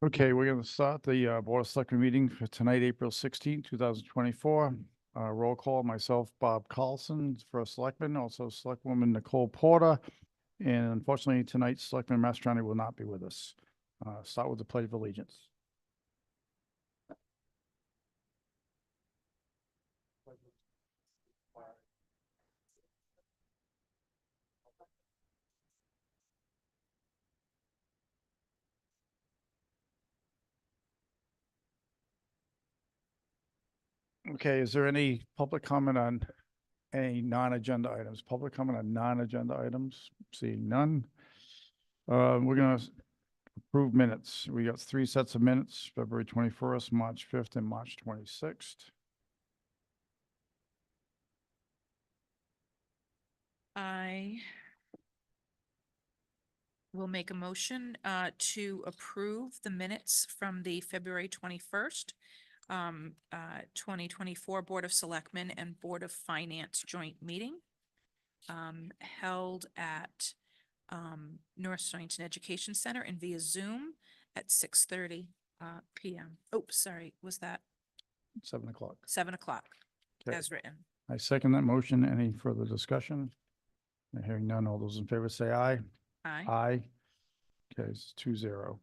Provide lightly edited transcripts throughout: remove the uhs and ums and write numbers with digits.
Okay, we're going to start the Board of Selectmen meeting for tonight, April 16th, 2024. Roll call, myself, Bob Carlson, first selectman, also Selectwoman Nicole Porter. And unfortunately, tonight, Selectman Mastrani will not be with us. Start with the Pledge of Allegiance. Okay, is there any public comment on any non-agenda items? Public comment on non-agenda items? Seeing none. We're going to approve minutes. We got 3 sets of minutes, February 21st, March 5th, and March 26th. I will make a motion to approve the minutes from the February 21st, 2024 Board of Selectmen and Board of Finance joint meeting held at North Stonington Education Center and via Zoom at 6:30 PM. Oh, sorry, was that 7 o'clock. 7 o'clock Okay. as written? I second that motion. Any further discussion? Hearing none, all those in favor say aye. Aye. Aye. Okay, it's 2-0.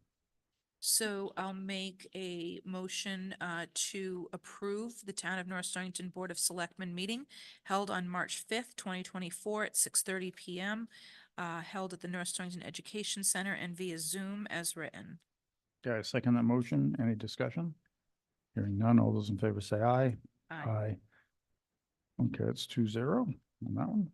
So I'll make a motion to approve the Town of North Stonington Board of Selectmen meeting held on March 5th, 2024 at 6:30 PM, held at the North Stonington Education Center and via Zoom as written. Okay, I second that motion. Any discussion? Hearing none, all those in favor say aye. Aye. Okay, it's 2-0 on that one.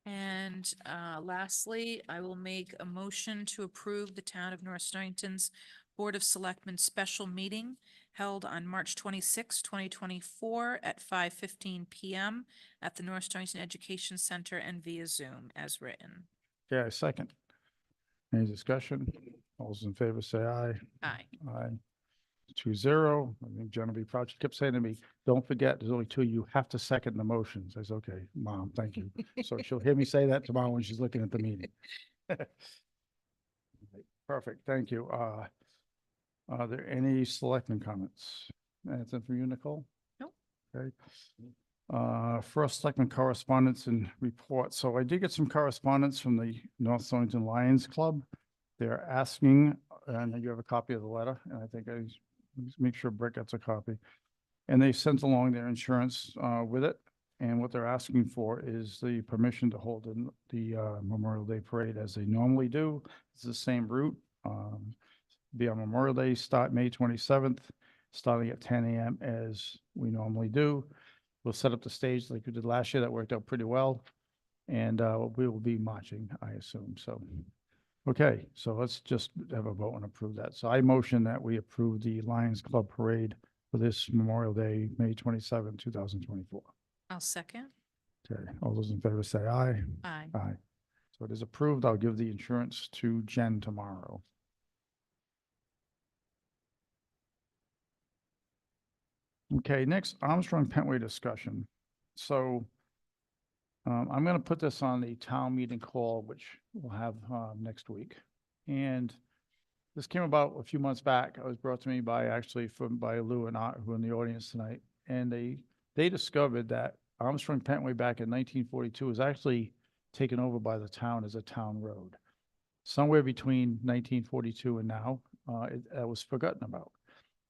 And lastly, I will make a motion to approve the Town of North Stonington's Board of Selectmen special meeting held on March 26, 2024 at 5:15 PM at the North Stonington Education Center and via Zoom as written. Okay, I second. Any discussion? All those in favor say aye. Aye. Aye. 2-0. I think Jen will be proud. She kept saying to me, don't forget, there's only 2. You have to second the motions. I said, okay, Mom, thank you. So she'll hear me say that tomorrow when she's looking at the meeting. Perfect, thank you. Are there any selectmen comments? Anything from you, Nicole? Nope. Okay. First, selectmen correspondence and reports. So I did get some correspondence from the North Stonington Lions Club. They're asking, and you have a copy of the letter, and I think I make sure Brett gets a copy. And they sent along their insurance with it. And what they're asking for is the permission to hold the Memorial Day Parade as they normally do. It's the same route. Be on Memorial Day, start May 27th, starting at 10 a.m. as we normally do. We'll set up the stage like we did last year. That worked out pretty well. And we will be marching, I assume. So, okay, so let's just have a vote and approve that. So I motion that we approve the Lions Club Parade for this Memorial Day, May 27, 2024. I'll second. Okay, all those in favor say aye. Aye. Aye. So it is approved. I'll give the insurance to Jen tomorrow. Okay, next, Armstrong Pentway discussion. So I'm going to put this on the town meeting call, which we'll have next week. And this came about a few months back. It was brought to me by by Lou and Art, who are in the audience tonight. And they discovered that Armstrong Pentway back in 1942 was actually taken over by the town as a town road. Somewhere between 1942 and now, that was forgotten about.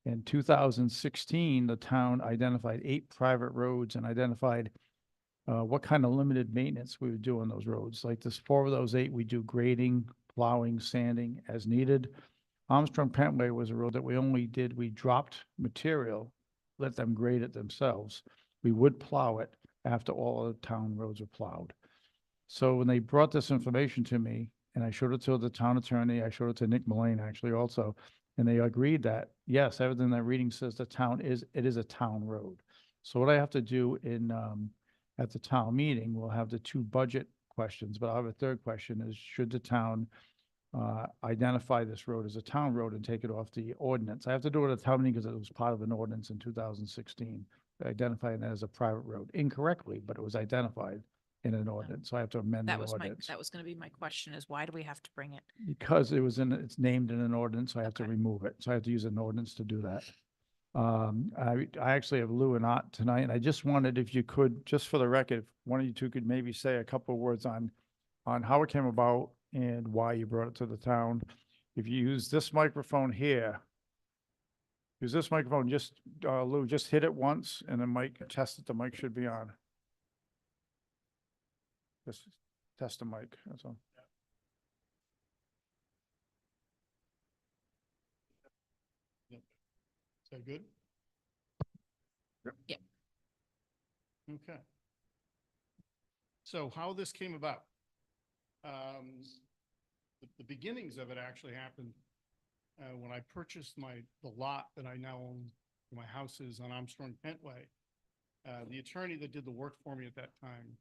In 2016, the town identified 8 private roads and identified what kind of limited maintenance we would do on those roads. Like this, 4 of those 8, we do grading, plowing, sanding as needed. Armstrong Pentway was a road that we dropped material, let them grade it themselves. We would plow it after all of the town roads were plowed. So when they brought this information to me, and I showed it to the town attorney, I showed it to Nick Mullane actually also, and they agreed that, yes, everything that reading says it is a town road. So what I have to do at the town meeting, we'll have the 2 budget questions, but I have a third question is, should the town identify this road as a town road and take it off the ordinance? I have to do it at the town meeting because it was part of an ordinance in 2016, identifying that as a private road incorrectly, but it was identified in an ordinance, so I have to amend the That was ordinance. that was gonna be my question, is why do we have to bring it? Because it's named in an ordinance, so I have to Okay. remove it. So I have to use an ordinance to do that. I actually have Lou and Art tonight, and I just wondered if you could, just for the record, if one of you two could maybe say a couple of words on how it came about and why you brought it to the town. If you use this microphone here, just, Lou, just hit it once and then test it, the mic should be on. Just test the mic, that's all. Is that good? Yep. Yep. Okay. So how this came about? The beginnings of it actually happened when I purchased the lot that I now own, my house is on Armstrong Pentway. The attorney that did the work for me at that time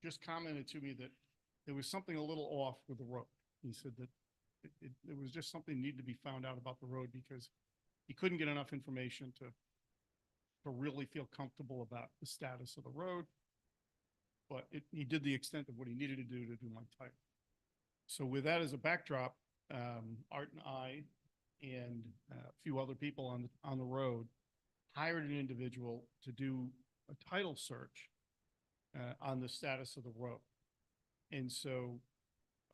just commented to me that there was something a little off with the road. He said that there was just something needed to be found out about the road because he couldn't get enough information to really feel comfortable about the status of the road. But he did the extent of what he needed to do my title. So with that as a backdrop, Art and I and a few other people on the road hired an individual to do a title search on the status of the road. And so,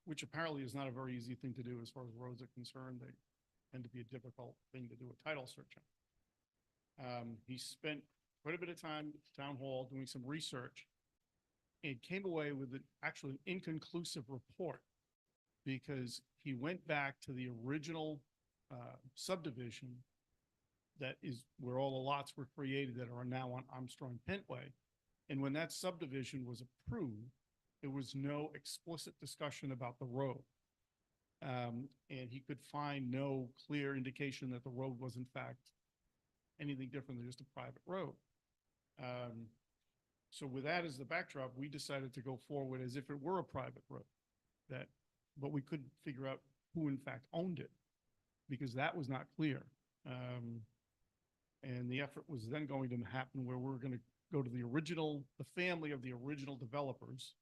which apparently is not a very easy thing to do as far as roads are concerned. They tend to be a difficult thing to do a title search on. He spent quite a bit of time at the town hall doing some research and came away with actually an inconclusive report because he went back to the original subdivision that is where all the lots were created that are now on Armstrong Pentway. And when that subdivision was approved, there was no explicit discussion about the road. And he could find no clear indication that the road was in fact anything different than just a private road. So with that as the backdrop, we decided to go forward as if it were a private road, but we couldn't figure out who in fact owned it because that was not clear. And the effort was then going to happen where we're going to go to the family of the original developers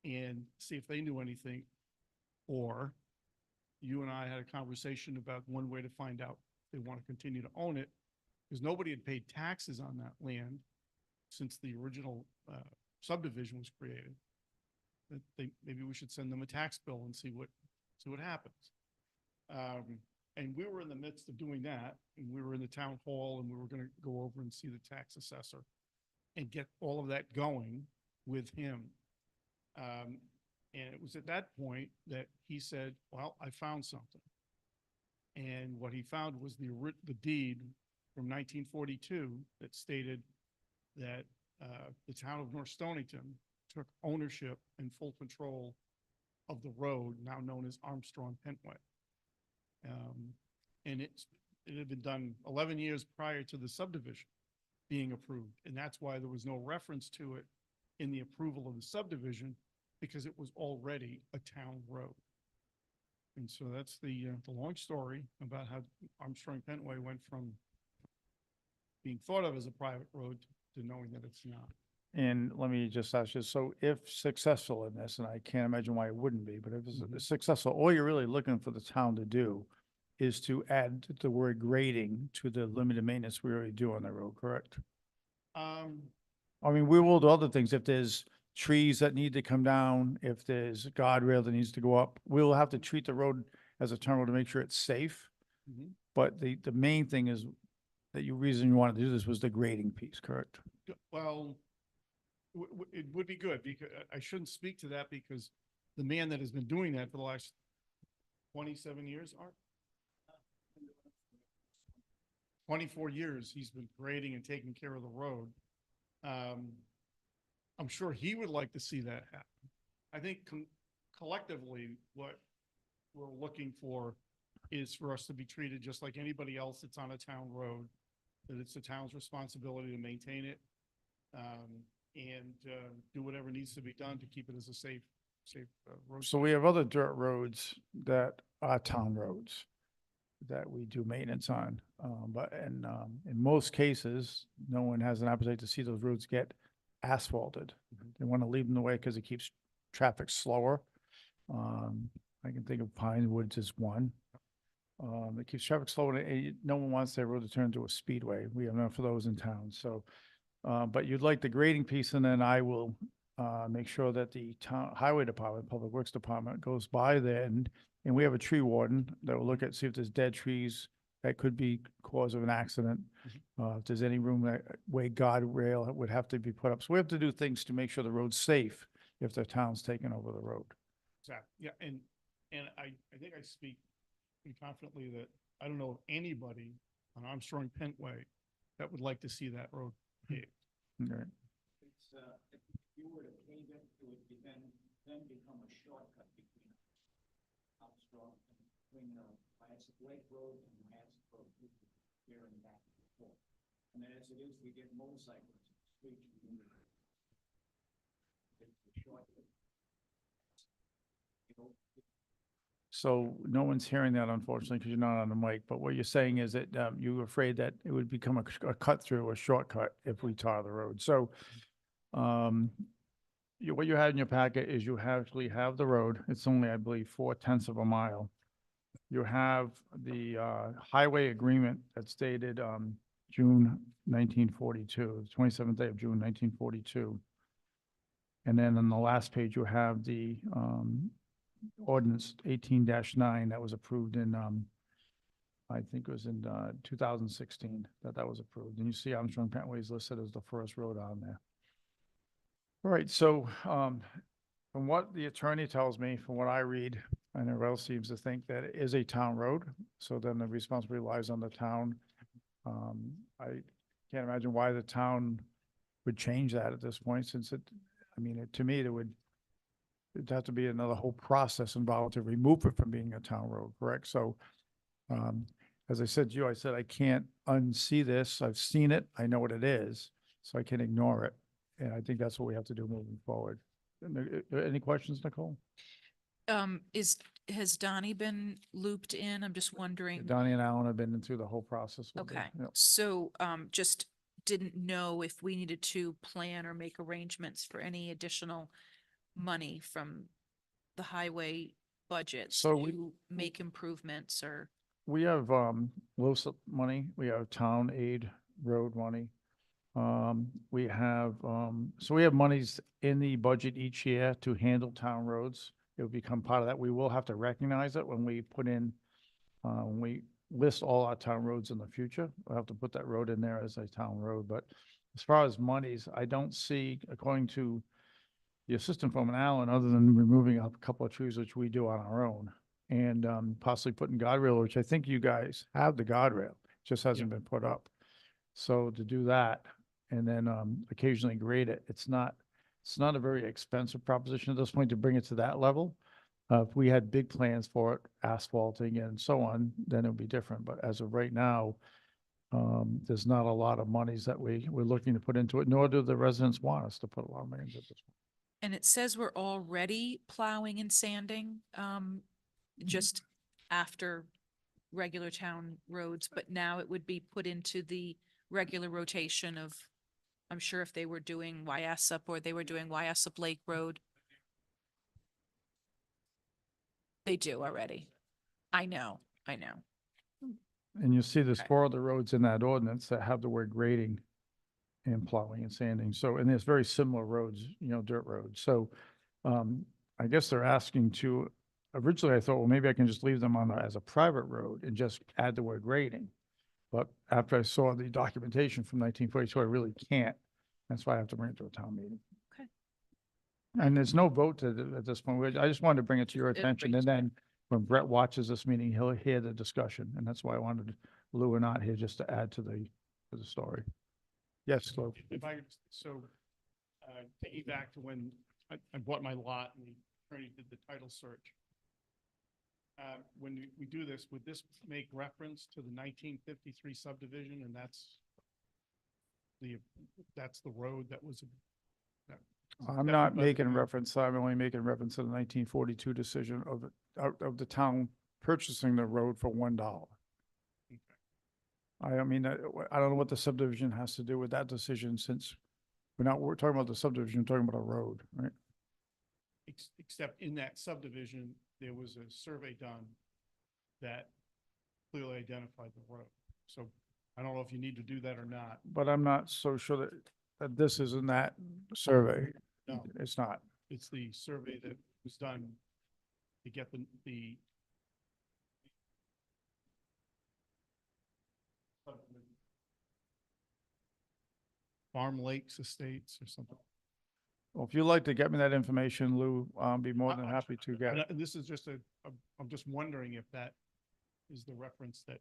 and see if they knew anything, or you and I had a conversation about one way to find out if they want to continue to own it, because nobody had paid taxes on that land since the original subdivision was created. That maybe we should send them a tax bill and see what happens. And we were in the midst of doing that, and we were in the town hall, and we were going to go over and see the tax assessor and get all of that going with him. And it was at that point that he said, well, I found something. And what he found was the deed from 1942 that stated that the town of North Stonington took ownership and full control of the road now known as Armstrong Pentway. And it had been done 11 years prior to the subdivision being approved. And that's why there was no reference to it in the approval of the subdivision, because it was already a town road. And so that's the long story about how Armstrong Pentway went from being thought of as a private road to knowing that it's not. And let me just ask you, so if successful in this, and I can't imagine why it wouldn't be, but if it's successful, all you're really looking for the town to do is to add the word grading to the limited maintenance we already do on the road, correct? I mean, we will do other things. If there's trees that need to come down, if there's a guardrail that needs to go up, we'll have to treat the road as a turn road to make sure it's safe. But the main thing is that reason you wanted to do this was the grading piece, correct? Well, it would be good because I shouldn't speak to that because the man that has been doing that for the last 27 years, Art? 24 years, he's been grading and taking care of the road. I'm sure he would like to see that happen. I think collectively, what we're looking for is for us to be treated just like anybody else that's on a town road, that it's the town's responsibility to maintain it, and do whatever needs to be done to keep it as a safe road. So we have other dirt roads that are town roads that we do maintenance on. But in most cases, no one has an appetite to see those roads get asphalted. Mhm. They want to leave them the way because it keeps traffic slower. I can think of Pine Woods as one. It keeps traffic slow, and no one wants their road to turn into a speedway. We have enough of those in town, so. But you'd like the grading piece, and then I will, make sure that the town, highway department, public works department goes by there, and we have a tree warden that will look at, see if there's dead trees that could be cause of an accident. If there's any room that, way guardrail would have to be put up. So we have to do things to make sure the road's safe if the town's taking over the road. Exactly, yeah, and I think I speak pretty confidently that I don't know of anybody on Armstrong Pentway that would like to see that road paved. Okay. It's, if you were to pave it, it would be then become a shortcut between Armstrong and between, Wyasco Lake Road and Wyasco Road, here and back and forth. And then as it is, we get motorcycles, streets. It's a shortcut. You know, So no one's hearing that, unfortunately, because you're not on the mic, but what you're saying is that, you're afraid that it would become a cut through, a shortcut if we tar the road. So, what you had in your packet is you actually have the road. It's only, I believe, 4/10 of a mile. You have the, highway agreement that's dated, June 1942, the 27th day of June 1942. And then on the last page, you have the, ordinance 18-9 that was approved in, I think it was in, 2016 that was approved. And you see Armstrong Pentway is listed as the first road on there. All right, so, from what the attorney tells me, from what I read, and everyone else seems to think that it is a town road, so then the responsibility lies on the town. I can't imagine why the town would change that at this point, since to me, it'd have to be another whole process involved to remove it from being a town road, correct? So, as I said to you, I said, I can't unsee this. I've seen it. I know what it is, so I can ignore it. And I think that's what we have to do moving forward. Any questions, Nicole? Has Donnie been looped in? I'm just wondering. Donnie and Alan have been through the whole process. with it. Okay, Yep. so, just didn't know if we needed to plan or make arrangements for any additional money from the highway budget So we- to make improvements or, We have, LoSiP money, we have town aid road money. We have, so we have monies in the budget each year to handle town roads. It will become part of that. We will have to recognize it when we put in, when we list all our town roads in the future. We'll have to put that road in there as a town road, but as far as monies, I don't see, according to the assistant from Allen, other than removing a couple of trees, which we do on our own, and, possibly putting guardrail, which I think you guys have the guardrail, just hasn't been put up. So to do that, and then, occasionally grade it, it's not a very expensive proposition at this point to bring it to that level. If we had big plans for it, asphalting and so on, then it would be different. But as of right now, there's not a lot of monies that we're looking to put into it, nor do the residents want us to put a lot of money into this. and it says we're already plowing and sanding, just after regular town roads, but now it would be put into the regular rotation of, I'm sure if they were doing Wyassup or they were doing Wyassup Lake Road. They do already. I know. And you see there's Okay. 4 other roads in that ordinance that have the word grading and plowing and sanding. So, and there's very similar roads, dirt roads. So, I guess they're asking to, originally I thought, well, maybe I can just leave them on as a private road and just add the word grading. But after I saw the documentation from 1942, I really can't. That's why I have to bring it to a town meeting. Okay. And there's no vote at this point. I just wanted to bring it to your attention. And then when Brett watches this meeting, he'll hear the discussion. And that's why I wanted Lou and not here just to add to the story. Yes, Lou. If I, so, taking back to when I bought my lot and the attorney did the title search. When we do this, would this make reference to the 1953 subdivision, and that's the road that was? I'm not making reference, I'm only making reference to the 1942 decision of the town purchasing the road for $1. I don't know what the subdivision has to do with that decision, since we're talking about the subdivision, we're talking about a road, right? Except in that subdivision, there was a survey done that clearly identified the road. So I don't know if you need to do that or not. But I'm not so sure that this is in that survey. No, It's not. it's the survey that was done to get the Farm Lakes Estates or something. Well, if you'd like to get me that information, Lou, I'll be more than I- happy to get And it. this is just I'm just wondering if that is the reference that,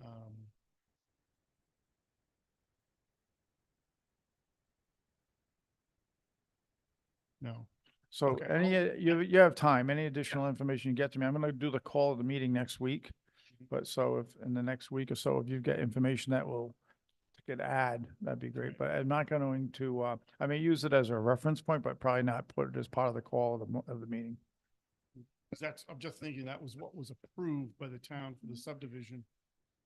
um, no. So Okay, any, you have time, any additional information you get to me, I'm gonna do the call of the meeting next week. But so if, in the next week or so, if you get information that will, could add, that'd be great. But I'm not going to, I may use it as a reference point, but probably not put it as part of the call of of the meeting. 'Cause I'm just thinking that was what was approved by the town for the subdivision.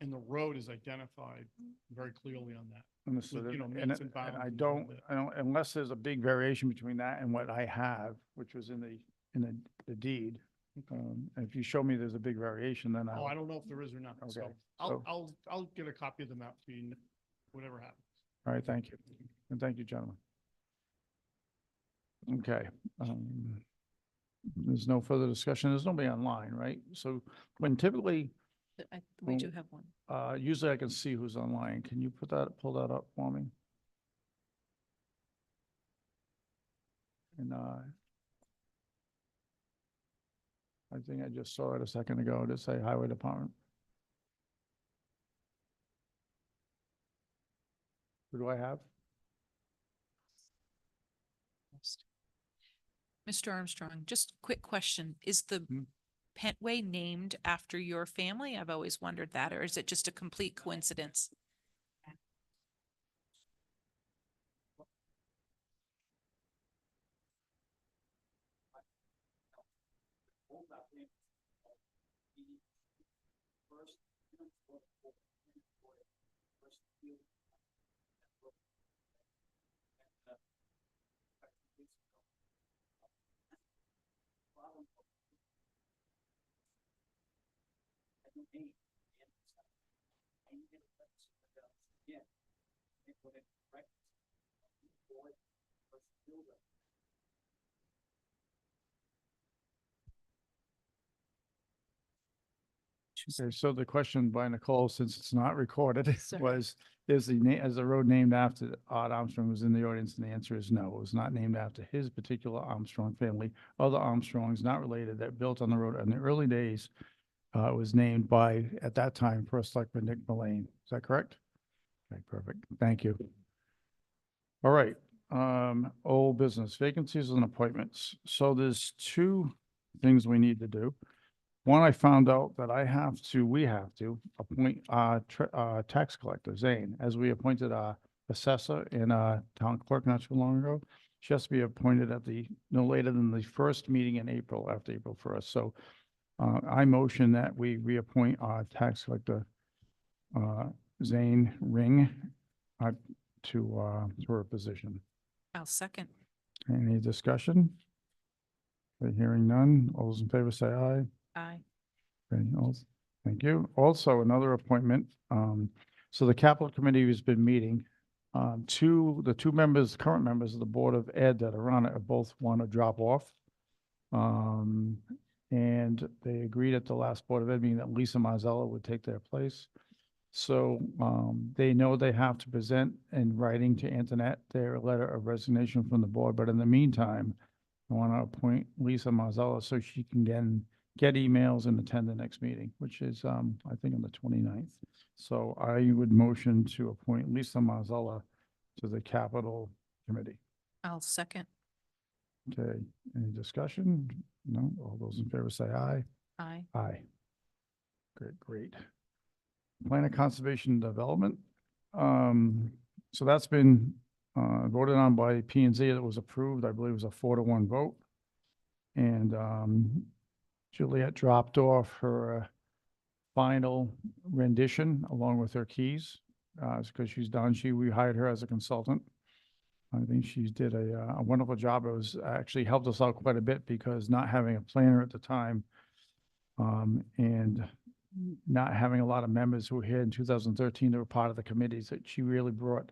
And the road is identified very clearly on that. Understood. you know, And meets it- and bounds I and all don't, that. unless there's a big variation between that and what I have, which was in the deed. And if you show me there's a big variation, then Oh, I I'll, don't know if there is or not. Okay, So so- I'll get a copy of the map to you, whatever happens. all right, thank you. And thank you, gentlemen. Okay. There's no further discussion. There's nobody online, right? So when typically, We Well, do have one. usually I can see who's online. Can you pull that up for me? And, I think I just saw it a second ago to say Highway Department. Who do I have? Mr. Armstrong, just quick question. Is the Hmm. Pentway named after your family? I've always wondered that, or is it just a complete coincidence? Okay, so the question by Nicole, since it's not recorded, Sorry. was, is the road named after Art Armstrong who's in the audience? And the answer is no, it was not named after his particular Armstrong family. Other Armstrongs not related that built on the road in the early days, it was named by, at that time, First Selectman Nick Mullane. Is that correct? Okay, perfect. Thank you. All right, old business, vacancies and appointments. So there's two things we need to do. One, I found out that we have to appoint tax collector, Zane, as we appointed our assessor and town clerk not too long ago. She has to be appointed at no later than the first meeting in April, after April 1st. So I motion that we reappoint our tax collector, Zane Ring, to her position. I'll second. Any discussion? Okay, hearing none. All those in favor say aye. Aye. Okay, thank you. Also, another appointment. So the capital committee has been meeting. The two current members of the Board of Ed that are on it, both want to drop off. And they agreed at the last Board of Ed meeting that Lisa Marzella would take their place. So, they know they have to present in writing to Antoinette their letter of resignation from the board, but in the meantime, I want to appoint Lisa Marzella so she can get emails and attend the next meeting, which is, I think on the 29th. So I would motion to appoint Lisa Marzella to the Capital Committee. I'll second. Okay, any discussion? No? All those in favor say aye. Aye. Aye. Great. Plan of Conservation and Development. So that's been, voted on by P and Z. That was approved. I believe it was a 4-1 vote. And, Juliet dropped off her final rendition along with her keys, because she's done. We hired her as a consultant. I think she did a wonderful job. It was actually helped us out quite a bit because not having a planner at the time, and not having a lot of members who were here in 2013 that were part of the committees, that she really brought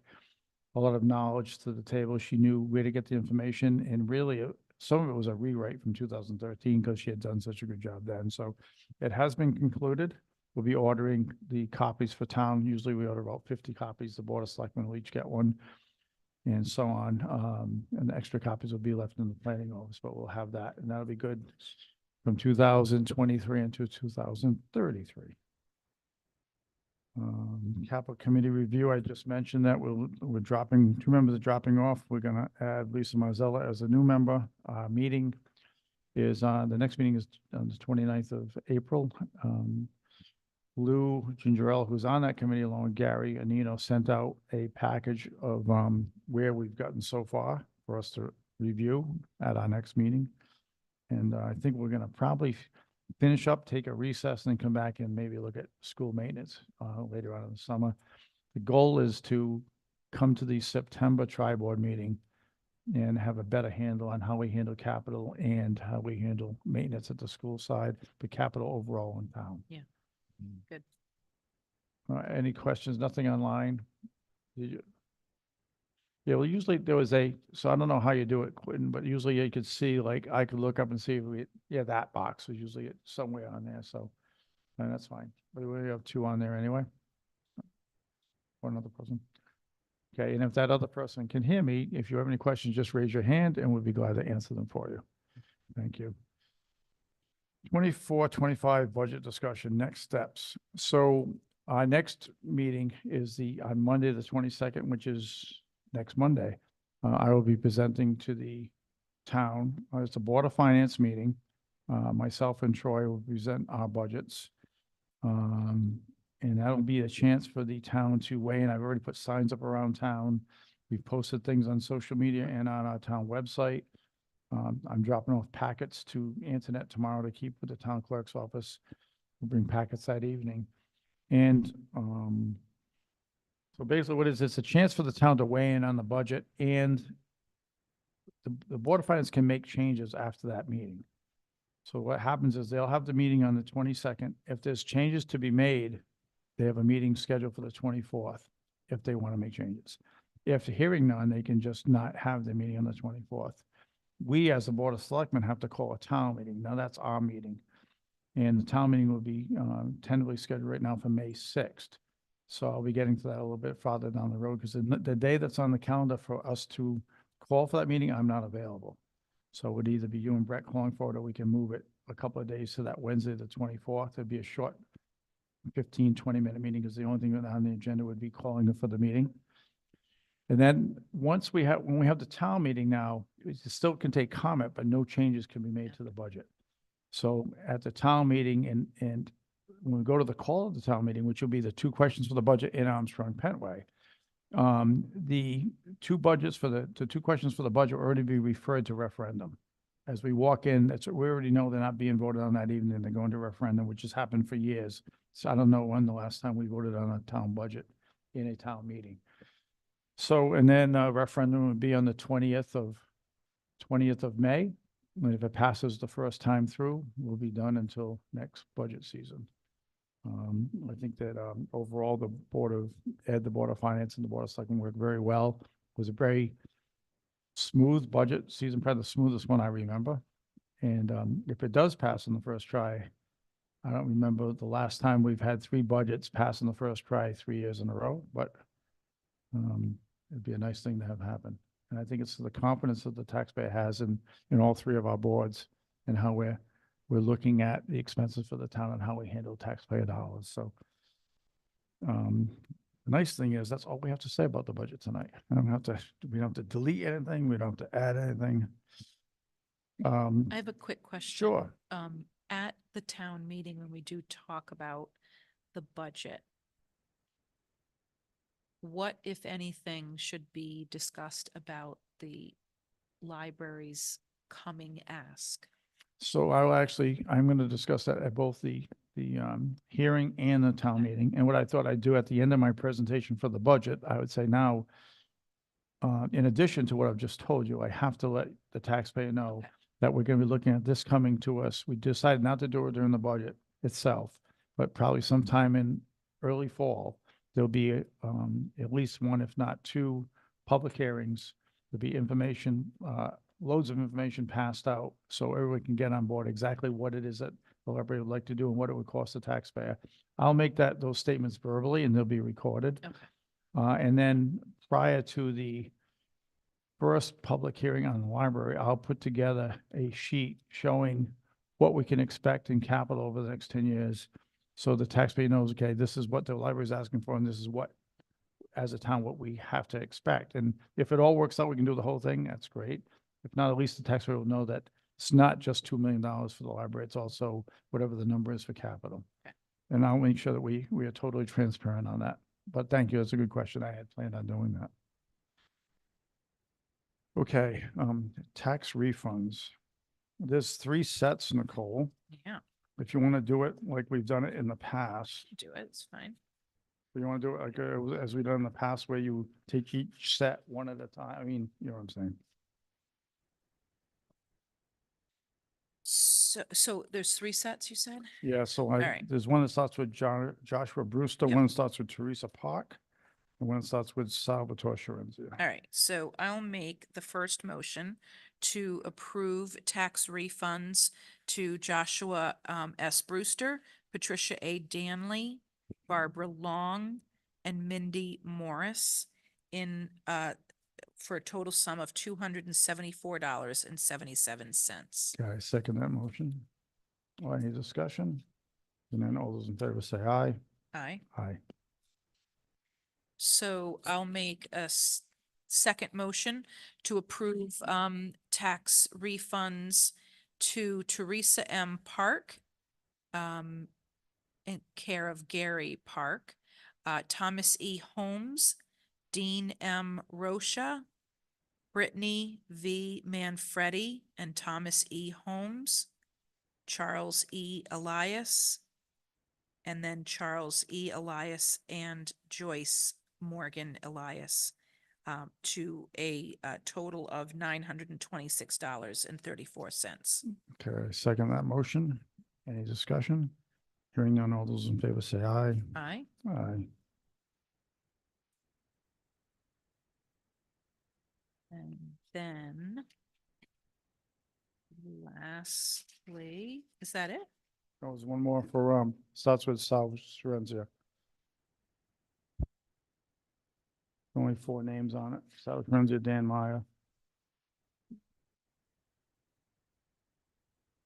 a lot of knowledge to the table. She knew where to get the information, and really, some of it was a rewrite from 2013 because she had done such a good job then. So it has been concluded. We'll be ordering the copies for town. Usually we order about 50 copies. The Board of Selectmen will each get one, and so on. And the extra copies will be left in the planning office, but we'll have that, and that'll be good from 2023 into 2033. Capital Committee review, I just mentioned that we're dropping, 2 members are dropping off. We're gonna add Lisa Marzella as a new member. Meeting is the next meeting is on the 29th of April. Lou Gingerella, who's on that committee along with Gary Anino, sent out a package of where we've gotten so far for us to review at our next meeting. And I think we're gonna probably finish up, take a recess, and then come back and maybe look at school maintenance later on in the summer. The goal is to come to the September tri-board meeting and have a better handle on how we handle capital and how we handle maintenance at the school side, but capital overall in town. Yeah. Good. Any questions? Nothing online? Did you? Yeah, well, usually there was so I don't know how you do it, Quentin, but usually you could see, like, I could look up and see if that box was usually somewhere on there, so, and that's fine. But we have 2 on there anyway. Or another person. Okay, and if that other person can hear me, if you have any questions, just raise your hand and we'll be glad to answer them for you. Thank you. 24-25 budget discussion, next steps. So our next meeting is on Monday, the 22nd, which is next Monday. I will be presenting to the town. It's a Board of Finance meeting. Myself and Troy will present our budgets. And that'll be a chance for the town to weigh in. I've already put signs up around town. We've posted things on social media and on our town website. I'm dropping off packets to Antoinette tomorrow to keep with the town clerk's office. We'll bring packets that evening. And so basically what is it's a chance for the town to weigh in on the budget, and the Board of Finance can make changes after that meeting. So what happens is they'll have the meeting on the 22nd. If there's changes to be made, they have a meeting scheduled for the 24th if they want to make changes. If hearing none, they can just not have the meeting on the 24th. We, as the Board of Selectmen, have to call a town meeting. Now that's our meeting. And the town meeting will be tentatively scheduled right now for May 6th. So I'll be getting to that a little bit farther down the road, because the day that's on the calendar for us to call for that meeting, I'm not available. So it would either be you and Brett calling for it, or we can move it a couple of days to that Wednesday, the 24th. It'd be a short 15, 20-minute meeting, because the only thing on the agenda would be calling for the meeting. And then when we have the town meeting now, it still can take comment, but no changes can be made to the budget. So at the town meeting, and when we go to the call of the town meeting, which will be the 2 questions for the budget in Armstrong Pentway, the 2 budgets for the 2 questions for the budget will already be referred to referendum. As we walk in, we already know they're not being voted on that evening. They're going to referendum, which has happened for years. So I don't know when the last time we voted on a town budget in a town meeting. So, and then referendum would be on the 20th of May. And if it passes the first time through, we'll be done until next budget season. I think that overall, the Board of Ed, the Board of Finance, and the Board of Selectmen worked very well. It was a very smooth budget season, probably the smoothest one I remember. And if it does pass in the first try, I don't remember the last time we've had 3 budgets pass in the first try 3 years in a row, but it'd be a nice thing to have happen. And I think it's the confidence that the taxpayer has in all 3 of our boards, and how we're looking at the expenses for the town and how we handle taxpayer dollars. So the nice thing is that's all we have to say about the budget tonight. We don't have to delete anything. We don't have to add anything. I have a quick question. Sure. At the town meeting, when we do talk about the budget, what, if anything, should be discussed about the library's coming ask? So I'm going to discuss that at both the hearing and the town meeting. And what I thought I'd do at the end of my presentation for the budget, I would say now, in addition to what I've just told you, I have to let the taxpayer know Okay. that we're going to be looking at this coming to us. We decided not to do it during the budget itself, but probably sometime in early fall, there'll be at least one, if not two, public hearings. There'll be information, loads of information passed out, so everyone can get on board exactly what it is that the library would like to do and what it would cost the taxpayer. I'll make those statements verbally, and they'll be recorded. Okay. And then prior to the first public hearing on the library, I'll put together a sheet showing what we can expect in capital over the next 10 years. So the taxpayer knows, okay, this is what the library is asking for, and this is what, as a town, what we have to expect. And if it all works out, we can do the whole thing, that's great. If not, at least the taxpayer will know that it's not just $2 million for the library, it's also whatever the number is for capital. Okay. And I'll make sure that we are totally transparent on that. But thank you, that's a good question. I had planned on doing that. Okay, tax refunds. There's 3 sets, Nicole. Yeah, If you want to do it like we've done it in the past, do it. It's fine. you want to do it like as we've done in the past, where you take each set one at a time. I mean, you know what I'm saying? So there's 3 sets, you said? Yeah, so right. there's one that starts with Joshua Brewster, Yep. one that starts with Teresa Park, and one that starts with Salvatore Sharenzia. All right, so I'll make the first motion to approve tax refunds to Joshua S. Brewster, Patricia A. Danley, Barbara Long, and Mindy Morris for a total sum of $274.77. Okay, I second that motion. Any discussion? And then all those in favor say aye. Aye. Aye. So I'll make a second motion to approve tax refunds to Teresa M. Park, in care of Gary Park, Thomas E. Holmes, Dean M. Rocha, Brittany V. Manfredi, and Thomas E. Holmes, Charles E. Elias, and then Charles E. Elias and Joyce Morgan Elias, to a total of $926.34. Okay, I second that motion. Any discussion? Hearing none, all those in favor say aye. Aye. Aye. And then lastly, is that it? There was one more for, starts with Sal Sharenzia. Only 4 names on it. Sal Sharenzia, Dan Meyer.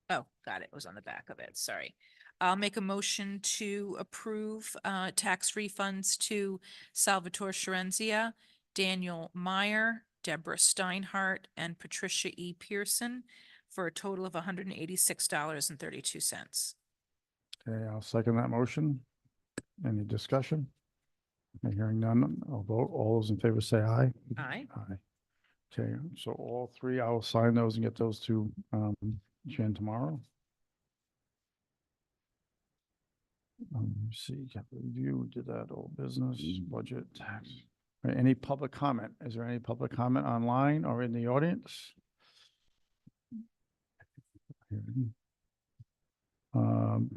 Oh, got it. It was on the back of it. Sorry. I'll make a motion to approve tax refunds to Salvatore Sharenzia, Daniel Meyer, Deborah Steinhardt, and Patricia E. Pearson for a total of $186.32. Okay, I'll second that motion. Any discussion? Hearing none, I'll vote. All those in favor say aye. Aye. Aye. Okay, so all 3, I will sign those and get those to Jen tomorrow. Let's see, capital review, did that, old business, budget, tax. All right, any public comment? Is there any public comment online or in the audience?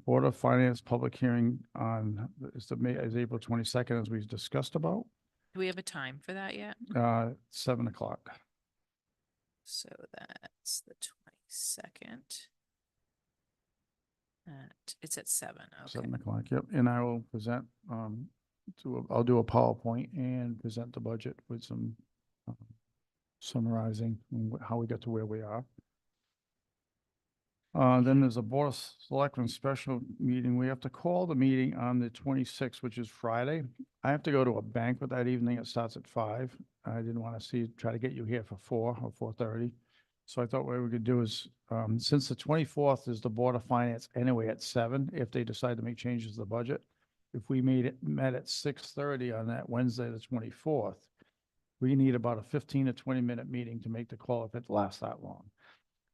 Board of Finance public hearing on, is April 22nd, as we've discussed about, Do we have a time for that yet? 7 o'clock. So that's the 22nd. It's at 7. Okay. 7 o'clock, yep. And I will present, I'll do a PowerPoint and present the budget with some summarizing how we got to where we are. Then there's a Board of Selectmen special meeting. We have to call the meeting on the 26th, which is Friday. I have to go to a banquet that evening. It starts at 5. I didn't want to try to get you here for 4 or 4:30. So I thought what we could do is, since the 24th is the Board of Finance anyway at 7, if they decide to make changes to the budget, if we met at 6:30 on that Wednesday, the 24th, we need about a 15 to 20-minute meeting to make the call if it lasts that long.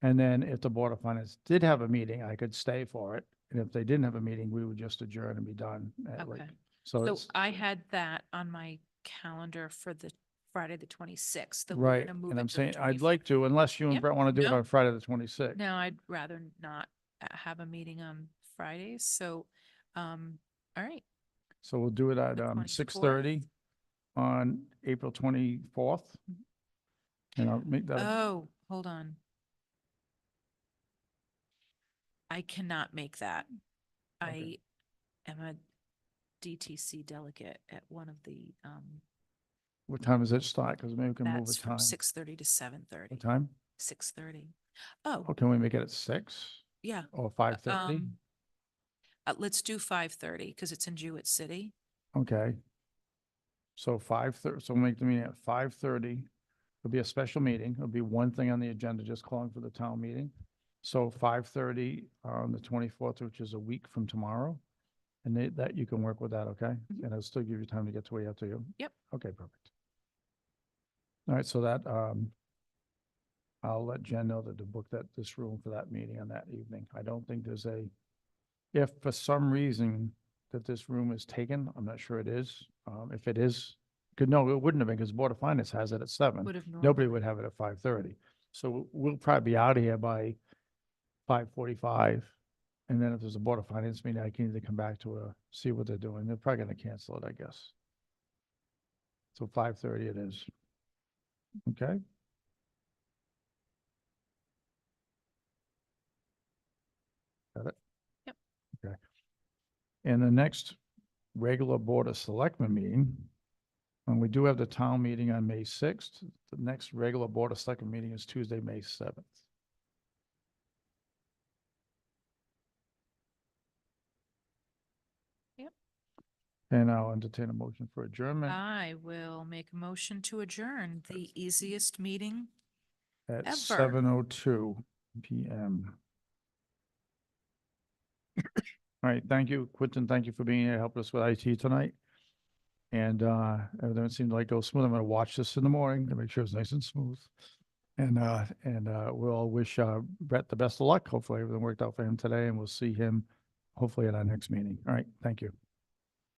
And then if the Board of Finance did have a meeting, I could stay for it. And if they didn't have a meeting, we would just adjourn and be done. Okay. So So it's, I had that on my calendar for the Friday, the 26th. Right, and I'm saying, I'd like to, unless you and Yep, Brett want to do it no. on Friday, the 26th. No, I'd rather not have a meeting on Fridays. So, all right. So we'll do it at, The 6:30 on April 24th. And I'll make that, Oh, hold on. I cannot make that. Okay. I am a DTC delegate at one of the, what time does it start? Because maybe we can move that's a from time. 6:30 to 7:30. What time? 6:30. Oh, Oh, can we make it at 6 yeah. or 5:30? Let's do 5:30 because it's in Jewett City. Okay. So 5:30, so we'll make the meeting at 5:30. It'll be a special meeting. It'll be one thing on the agenda, just calling for the town meeting. So 5:30 on the 24th, which is a week from tomorrow. And that you can work with that, okay? Mhm. And it'll still give you time to get to where you have to go. Yep. Okay, perfect. All right, so that, I'll let Jen know that to book this room for that meeting on that evening. I don't think there's if for some reason that this room is taken, I'm not sure it is. If it is, no, it wouldn't have been because Board of Finance has it at 7. Would have Nobody normally. would have it at 5:30. So we'll probably be out of here by 5:45. And then if there's a Board of Finance meeting, I can either come back to see what they're doing. They're probably going to cancel it, I guess. So 5:30 it is. Okay? Got it? Yep. Okay. And the next regular Board of Selectmen meeting, and we do have the town meeting on May 6th. The next regular Board of Selectmen meeting is Tuesday, May 7th. Yep. And I'll entertain a motion for adjournment I will make a motion to adjourn the easiest meeting. at ever. 7:02 PM. All right, thank you, Quentin. Thank you for being here, helping us with IT tonight. And everything seemed like go smooth. I'm gonna watch this in the morning to make sure it's nice and smooth. And we'll wish Brett the best of luck. Hopefully everything worked out for him today, and we'll see him hopefully at our next meeting. All right, thank you.